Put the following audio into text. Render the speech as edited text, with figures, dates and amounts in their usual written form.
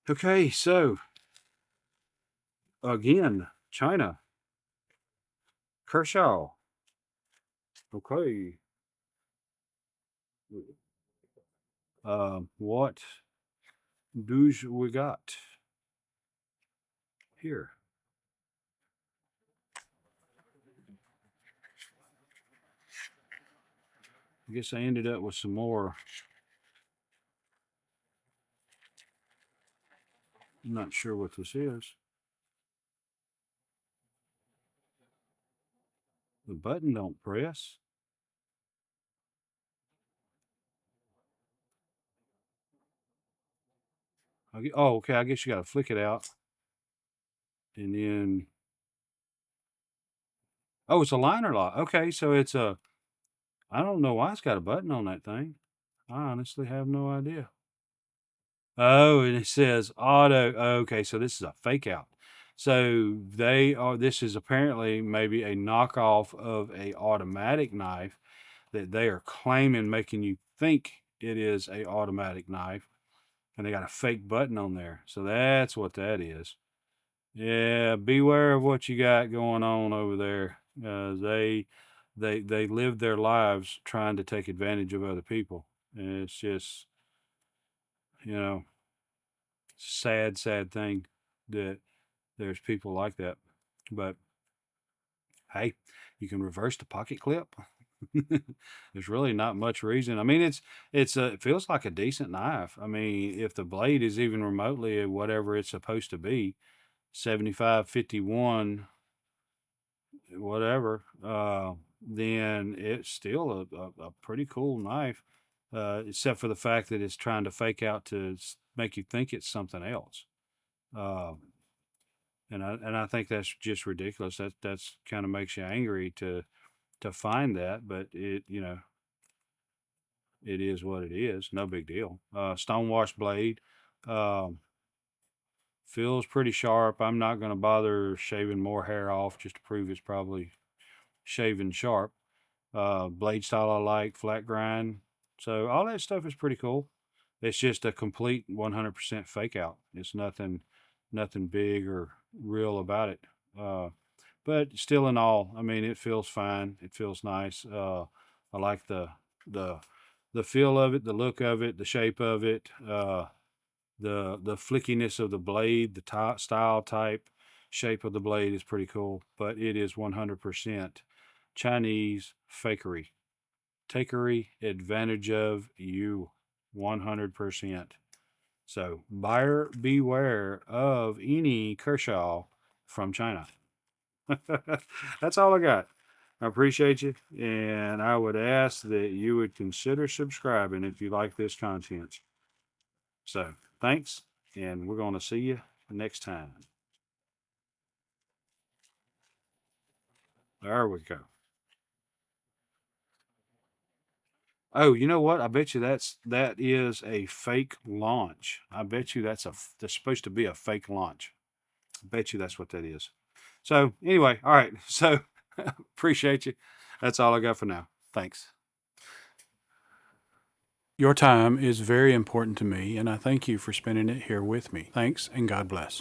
Okay, so again, China, Kershaw. Okay. What do we got here? I guess I ended up with some more. I'm not sure what this is. The button don't press. Oh, okay. I guess you got to flick it out, and then oh, it's a liner lock. Okay, so it's a. I don't know why it's got a button on that thing. I honestly have no idea. Oh, and it says auto. Okay, so this is a fake out. So they are. This is apparently maybe a knockoff of a automatic knife that they are claiming, making you think it is a automatic knife, and they got a fake button on there. So that's what that is. Yeah, beware of what you got going on over there. They live their lives trying to take advantage of other people. And it's just, you know, sad thing that there's people like that. But hey, you can reverse the pocket clip. There's really not much reason. I mean, it feels like a decent knife. I mean, if the blade is even remotely whatever it's supposed to be, 75, 51, whatever, then it's still a pretty cool knife. Except for the fact that it's trying to fake out to make you think it's something else. Um, and I think that's just ridiculous. That's kind of makes you angry to find that, but it is what it is. No big deal. Stonewash blade, um, feels pretty sharp. I'm not going to bother shaving more hair off just to prove it's probably shaving sharp. Blade style I like, flat grind. So all that stuff is pretty cool. It's just a complete 100% fake out. It's nothing big or real about it. Uh, but still in all, I mean, it feels fine. It feels nice. I like the the feel of it, the look of it, the shape of it, the flickiness of the blade, the style type shape of the blade is pretty cool. But it is 100% Chinese fakery, takery advantage of you, 100%. So buyer beware of any Kershaw from China. That's all I got. I appreciate you, and I would ask that you would consider subscribing if you like this content. So thanks, and we're going to see you next time. There we go. Oh, you know what? I bet you that is a fake launch. I bet you that's supposed to be a fake launch. I bet you that's what that is. So anyway, all right. So appreciate you. That's all I got for now. Thanks. Your time is very important to me, and I thank you for spending it here with me. Thanks, and God bless.